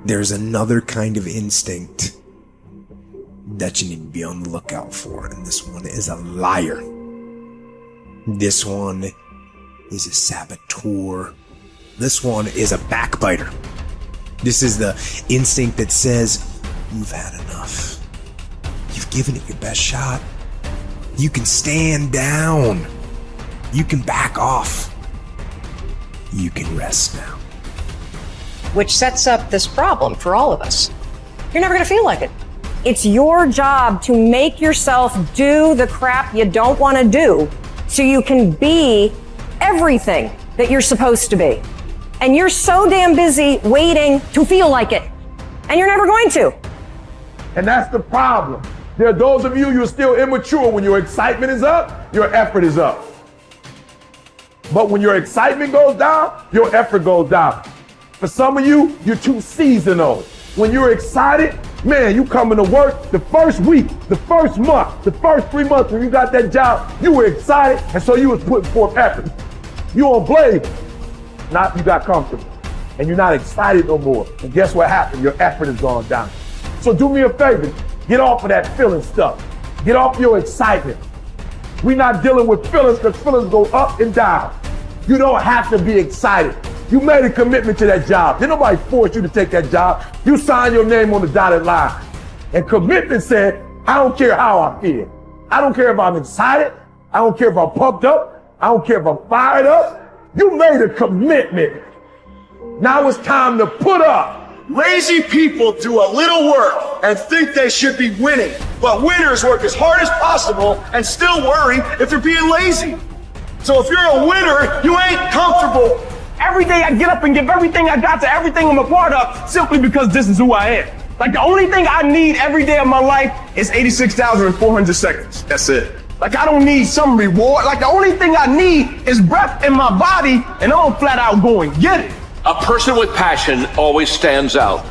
there's another kind of instinct that you need to be on the lookout for, and this one is a liar. This one is a saboteur. This one is a backbiter. This is the instinct that says, you've had enough. You've given it your best shot. You can stand down. You can back off. You can rest now. Which sets up this problem for all of us. You're never gonna feel like it. It's your job to make yourself do the crap you don't want to do so you can be everything that you're supposed to be. And you're so damn busy waiting to feel like it. And you're never going to. And that's the problem. There are those of you, you're still immature. When your excitement is up, your effort is up. But when your excitement goes down, your effort goes down. For some of you, you're too seasonal. When you're excited, man, you coming to work the first week, the first month, the first 3 months when you got that job, you were excited, and so you was putting forth effort. You on blade. Now you got comfortable, and you're not excited no more. And guess what happened? Your effort has gone down. So do me a favor, get off of that feeling stuff. Get off your excitement. We're not dealing with feelings because feelings go up and down. You don't have to be excited. You made a commitment to that job. Did nobody force you to take that job? You signed your name on the dotted line. And commitment said, I don't care how I feel. I don't care if I'm excited. I don't care if I'm pumped up. I don't care if I'm fired up. You made a commitment. Now it's time to put up. Lazy people do a little work and think they should be winning. But winners work as hard as possible and still worry if they're being lazy. So if you're a winner, you ain't comfortable. Every day I get up and give everything I got to everything I'm a part of simply because this is who I am. Like the only thing I need every day of my life is 86,400 seconds. That's it. Like I don't need some reward. Like the only thing I need is breath in my body and I'm flat out going, get it. A person with passion always stands out.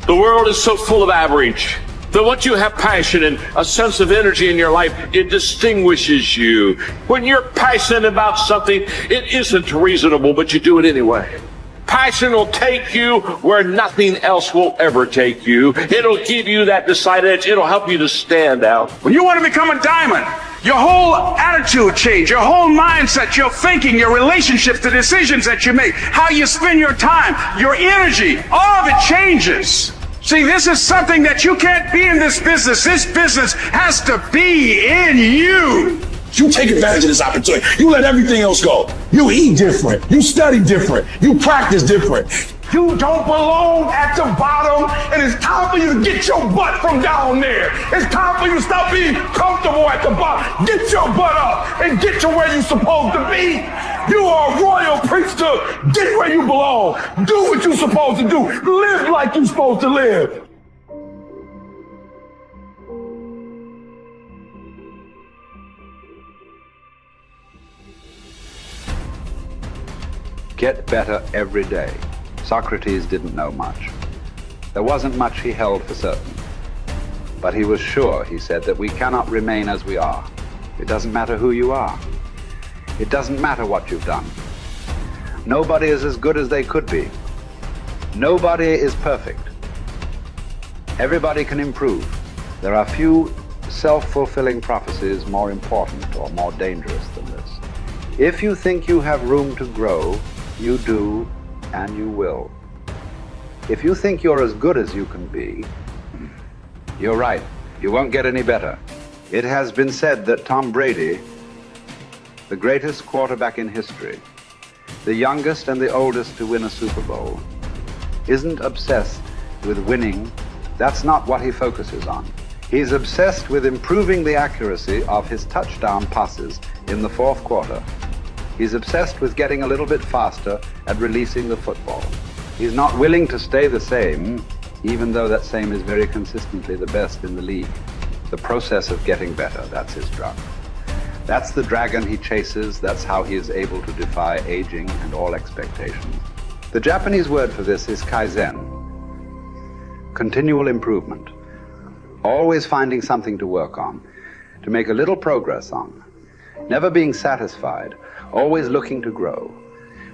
The world is so full of average that once you have passion and a sense of energy in your life, it distinguishes you. When you're passionate about something, it isn't reasonable, but you do it anyway. Passion will take you where nothing else will ever take you. It'll give you that decided edge. It'll help you to stand out. When you want to become a diamond, your whole attitude change, your whole mindset, your thinking, your relationships, the decisions that you make, how you spend your time, your energy, all of it changes. See, this is something that you can't be in this business. This business has to be in you. You take advantage of this opportunity. You let everything else go. You eat different. You study different. You practice different. You don't belong at the bottom, and it's time for you to get your butt from down there. It's time for you to stop being comfortable at the bottom. Get your butt up and get to where you're supposed to be. You are a royal priesthood. Get where you belong. Do what you're supposed to do. Live like you're supposed to live. Get better every day. Socrates didn't know much. There wasn't much he held for certain. But he was sure, he said, that we cannot remain as we are. It doesn't matter who you are. It doesn't matter what you've done. Nobody is as good as they could be. Nobody is perfect. Everybody can improve. There are few self-fulfilling prophecies more important or more dangerous than this. If you think you have room to grow, you do, and you will. If you think you're as good as you can be, you're right. You won't get any better. It has been said that Tom Brady, the greatest quarterback in history, the youngest and the oldest to win a Super Bowl, isn't obsessed with winning. That's not what he focuses on. He's obsessed with improving the accuracy of his touchdown passes in the fourth quarter. He's obsessed with getting a little bit faster at releasing the football. He's not willing to stay the same, even though that same is very consistently the best in the league. The process of getting better, that's his drug. That's the dragon he chases. That's how he is able to defy aging and all expectations. The Japanese word for this is kaizen. Continual improvement. Always finding something to work on, to make a little progress on. Never being satisfied, always looking to grow.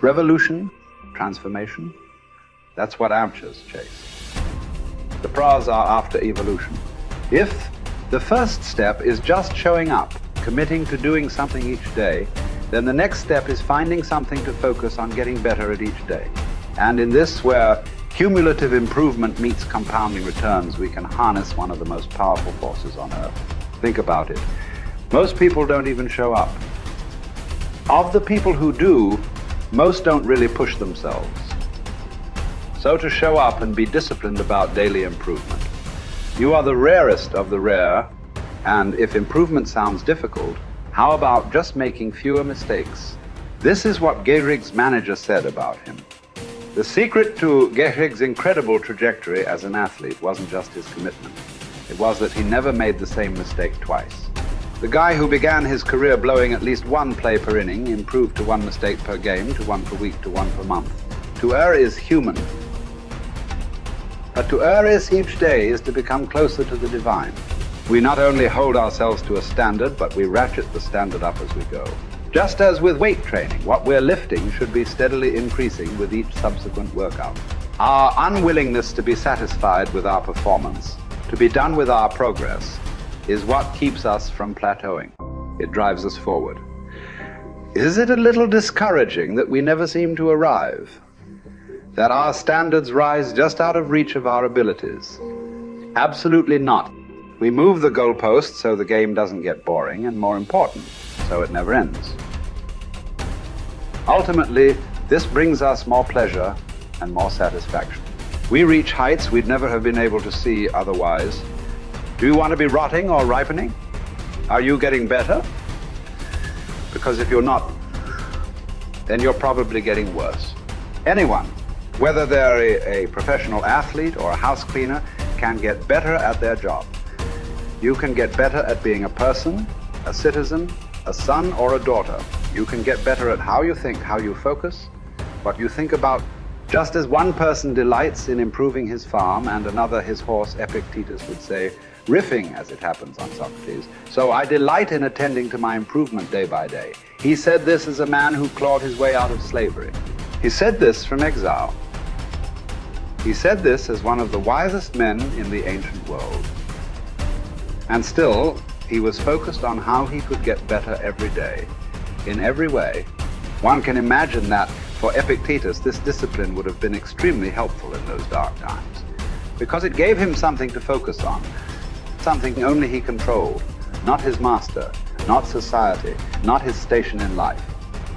Revolution, transformation, That's what amateurs chase. The pros are after evolution. If the first step is just showing up, committing to doing something each day, then the next step is finding something to focus on getting better at each day. And in this, where cumulative improvement meets compounding returns, we can harness one of the most powerful forces on earth. Think about it. Most people don't even show up. Of the people who do, most don't really push themselves. So to show up and be disciplined about daily improvement. You are the rarest of the rare, and if improvement sounds difficult, how about just making fewer mistakes? This is what Gehrig's manager said about him. The secret to Gehrig's incredible trajectory as an athlete wasn't just his commitment. It was that he never made the same mistake twice. The guy who began his career blowing at least one play per inning improved to one mistake per game, to one per week, to one per month. To err is human. But to err each day is to become closer to the divine. We not only hold ourselves to a standard, but we ratchet the standard up as we go. Just as with weight training, what we're lifting should be steadily increasing with each subsequent workout. Our unwillingness to be satisfied with our performance, to be done with our progress, is what keeps us from plateauing. It drives us forward. Is it a little discouraging that we never seem to arrive? That our standards rise just out of reach of our abilities? Absolutely not. We move the goalposts so the game doesn't get boring, and more important, so it never ends. Ultimately, this brings us more pleasure and more satisfaction. We reach heights we'd never have been able to see otherwise. Do you want to be rotting or ripening? Are you getting better? Because if you're not, then you're probably getting worse. Anyone, whether they're a professional athlete or a house cleaner, can get better at their job. You can get better at being a person, a citizen, a son or a daughter. You can get better at how you think, how you focus, what you think about. Just as one person delights in improving his farm and another his horse, Epictetus would say, riffing as it happens on Socrates, so I delight in attending to my improvement day by day. He said this as a man who clawed his way out of slavery. He said this from exile. He said this as one of the wisest men in the ancient world. And still, he was focused on how he could get better every day, in every way. One can imagine that for Epictetus, this discipline would have been extremely helpful in those dark times, because it gave him something to focus on, something only he controlled, not his master, not society, not his station in life.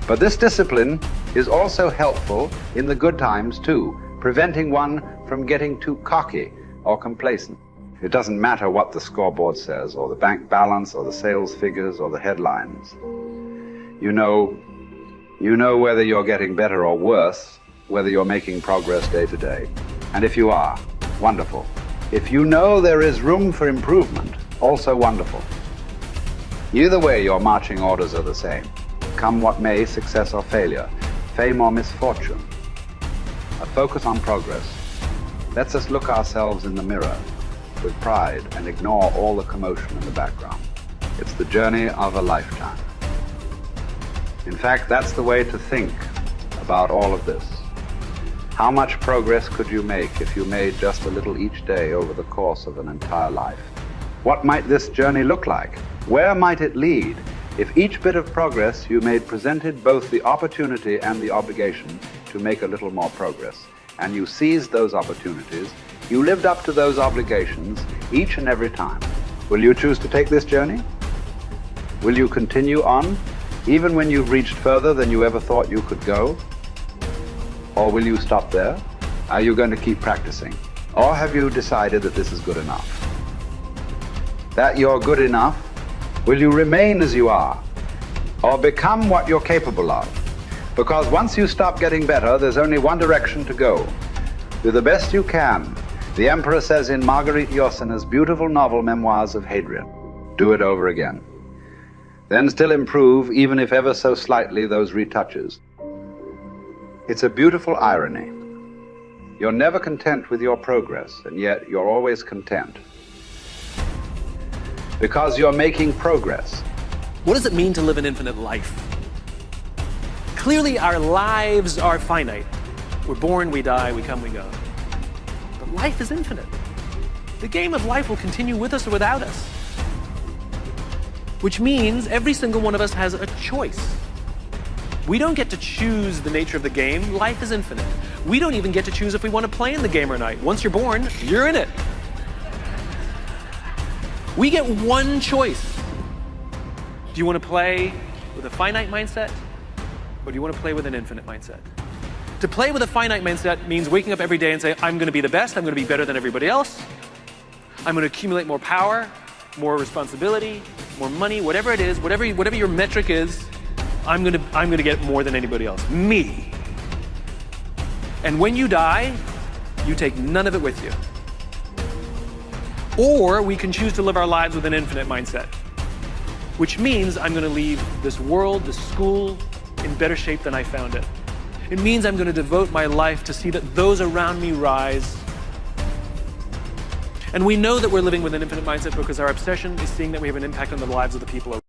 But this discipline is also helpful in the good times too, preventing one from getting too cocky or complacent. It doesn't matter what the scoreboard says, or the bank balance, or the sales figures, or the headlines. You know whether you're getting better or worse, whether you're making progress day to day. And if you are, wonderful. If you know there is room for improvement, also wonderful. Either way, your marching orders are the same. Come what may, success or failure, fame or misfortune. A focus on progress lets us look ourselves in the mirror with pride and ignore all the commotion in the background. It's the journey of a lifetime. In fact, that's the way to think about all of this. How much progress could you make if you made just a little each day over the course of an entire life? What might this journey look like? Where might it lead if each bit of progress you made presented both the opportunity and the obligation to make a little more progress, and you seized those opportunities, you lived up to those obligations each and every time? Will you choose to take this journey? Will you continue on, even when you've reached further than you ever thought you could go? Or will you stop there? Are you going to keep practicing? Or have you decided that this is good enough? That you're good enough? Will you remain as you are? Or become what you're capable of? Because once you stop getting better, there's only one direction to go. Do the best you can. The Emperor says in Marguerite Yourcenar's beautiful novel Memoirs of Hadrian. Do it over again. Then still improve, even if ever so slightly, those retouches. It's a beautiful irony. You're never content with your progress, and yet you're always content. Because you're making progress. What does it mean to live an infinite life? Clearly, our lives are finite. We're born, we die, we come, we go. But life is infinite. The game of life will continue with us or without us. Which means every single one of us has a choice. We don't get to choose the nature of the game. Life is infinite. We don't even get to choose if we want to play in the game or not. Once you're born, you're in it. We get one choice. Do you want to play with a finite mindset, or do you want to play with an infinite mindset? To play with a finite mindset means waking up every day and say, I'm going to be the best, I'm going to be better than everybody else, I'm going to accumulate more power, more responsibility, more money, whatever it is, whatever your metric is, I'm going to get more than anybody else. Me. And when you die, you take none of it with you. Or we can choose to live our lives with an infinite mindset, which means I'm going to leave this world, this school, in better shape than I found it. It means I'm going to devote my life to see that those around me rise. And we know that we're living with an infinite mindset because our obsession is seeing that we have an impact on the lives of the people around us.